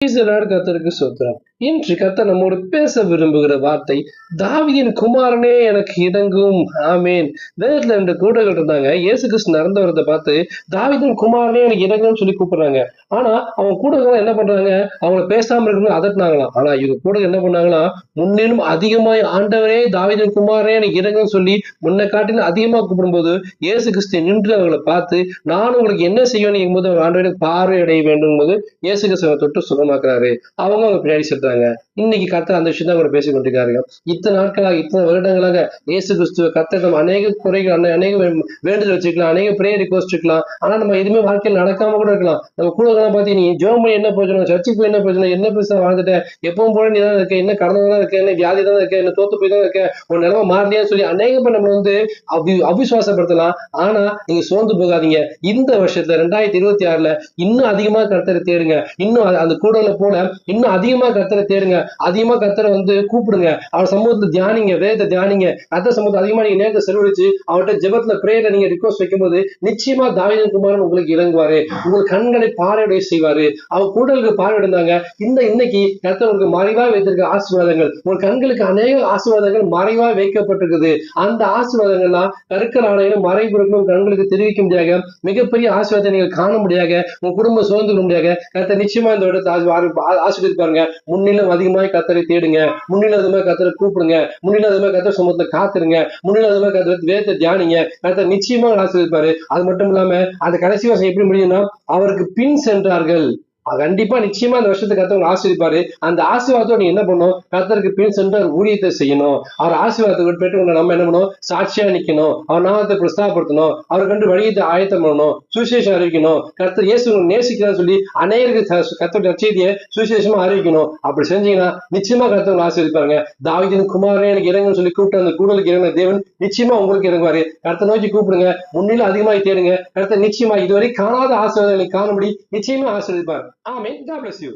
Praise the Lord. கர்த்தருக்கு ஸ்தோத்திரம். இன்று கர்த்தர் நம்மோடு பேச விரும்புகிற வார்த்தை, தாவீதின் குமாரனே எனக்கு இறங்கும். ஆமேன். வேதத்துல 2 கூட்டங்கள் இருந்தாங்க. இயேசு கிறிஸ்து நடந்து வரதை பார்த்து தாவீதின் குமாரனே எனக்கு இறங்கும்னு சொல்லி கூப்பிடுறாங்க. ஆனா அவங்க கூட்டங்கள் என்ன பண்றாங்க, அவங்கள பேசாம இருக்கணும் அதட்டினாங்களாம். ஆனா இவங்க கூட என்ன பண்ணாங்கன்னா, முன்னிலும் அதிகமாய் ஆண்டவரே தாவீதின் குமாரனே எனக்கு இறங்கும்னு சொல்லி முன்ன காட்டிலும் அதிகமா கூப்பிடும்போது இயேசு கிறிஸ்து நின்று அவங்களை பார்த்து, நான் உங்களுக்கு என்ன செய்யணும் என்பது ஆண்டவரை பார்வை அடைய வேண்டும் போது இயேசு கிறிஸ்துவை தொட்டு சுகமாக்குறாரு. அவங்க பின்னாடி செலுத்துறாங்க. இன்னைக்கு கர்த்தர் அந்த விஷயம் தான் கூட பேசிக் கொண்டிருக்காரு. இத்தனை நாட்களாக, இத்தனை வருடங்களாக இயேசு கிறிஸ்துவ கர்த்தர் நம்ம அநேக குறைகள், அநேக வேண்டுதல் வச்சுக்கலாம், அநேக பிரேயர் ரிக்வெஸ்ட் இருக்கலாம். ஆனா நம்ம எதுவுமே வாழ்க்கையில் நடக்காம கூட இருக்கலாம். நம்ம கூட பார்த்து நீ ஜெபம் பண்ணி என்ன பிரயோஜனம், சர்ச்சுக்கு போய் என்ன பிரயோஜனம், என்ன பெருசா வாழ்ந்துட்ட, எப்பவும் போல நீ தான் இருக்க, என்ன கடந்து தான் இருக்க, என்ன வியாதி தான் இருக்க, என்ன தோத்து போய் தான் இருக்க, உன் நிலைமை மாறலையான்னு சொல்லி அநேக பேர் நம்ம அவிசுவாசப்படுத்தலாம். ஆனா நீங்க சோர்ந்து போகாதீங்க. இந்த வருஷத்துல 2026ல இன்னும் அதிகமா கர்த்தரை தேடுங்க. இன்னும் அந்த கூடல போல இன்னும் அதிகமா கர்த்தரை தேடுங்க. அதிகமா கர்த்தரை கூப்பிடுங்க. அவர் சமூகத்துல தியானிங்க, வேதத்தை தியானிங்க. கர்த்தர் சமூகத்தை அதிகமா நீங்க நேரத்தை செலவழிச்சு அவர்கிட்ட ஜெபத்துல பிரேயர்ல நீங்க ரிக்வெஸ்ட் வைக்கும்போது நிச்சயமா தாவீதின் குமாரன் உங்களுக்கு இறங்குவாரு. உங்களுக்கு கண்களை பார்வையடைய செய்வாரு. அவர் கூடலுக்கு பார்வையிடுந்தாங்க. இன்னைக்கு கர்த்தர் உங்களுக்கு மறைவா வைத்திருக்க ஆசீர்வாதங்கள், உங்க கண்களுக்கு அநேக ஆசீர்வாதங்கள் மறைவா வைக்கப்பட்டிருக்குது. அந்த ஆசீர்வாதங்கள்லாம் கருக்கல் ஆணையிலும் மறைபொருட்களும் கண்களுக்கு தெரிவிக்க முடியாத மிகப்பெரிய ஆசீர்வாதத்தை நீங்கள் காண முடியாத, உங்க குடும்பம் சுதந்திர முடியாத கர்த்தர் நிச்சயமா இந்த இடத்தை ஆசீர்வதிப்பாருங்க. முன்னிலும் அதிகமாக கர்த்தரை தேடுங்க. முன்னிலும் அதிகமாக கர்த்தரை கூப்பிடுங்க. முன்னிலும் அதிகமாக கர்த்தர் சமூகத்துல காத்துருங்க. முன்னிலும் அதிகமாக கர்த்தர் வேதத்தை தியானிங்க. கர்த்தர் நிச்சயமா ஆசீர்வதிப்பாரு. அது மட்டும் இல்லாம அந்த கடைசி வருஷம் எப்படி முடியும்னா, அவருக்கு பின் சென்றார்கள். கண்டிப்பா நிச்சயமா அந்த வருஷத்துக்கு கர்த்தர் ஆசீர்வதிப்பாரு. அந்த ஆசீர்வாதத்தோட நீங்க என்ன பண்ணணும், கர்த்தருக்கு பின் சென்று ஊழியத்தை செய்யணும். அவர் ஆசீர்வாதத்தை பெற்று நம்ம என்ன பண்ணணும், சாட்சியா நிக்கணும். அவர் நாமத்தை பிரஸ்தாபப்படுத்தணும். அவர் கண்டு வழியத்தை ஆயத்தம் பண்ணணும். சுவிசேஷம் அறிவிக்கணும். கர்த்தர் இயேசு நேசிக்கிறான்னு சொல்லி அநேகருக்கு கர்த்தருடைய செய்தியை சுவிசேஷமா அறிவிக்கணும். அப்படி செஞ்சீங்கன்னா நிச்சயமா கர்த்தர் ஆசீர்வதிப்பாங்க. தாவீதின் குமாரனே எனக்கு இறங்குன்னு சொல்லி கூப்பிட்டு அந்த கூடலுக்கு இறங்கின தேவன் நிச்சயமா உங்களுக்கு இறங்குவாரு. கர்த்தர் நோக்கி கூப்பிடுங்க. முன்னிலும் அதிகமாக தேடுங்க. கர்த்தர் நிச்சயமா இதுவரை காணாத ஆசீர்வாதங்களை காணும்படி நிச்சயமா ஆசீர்வதிப்பார். Amen. God bless you.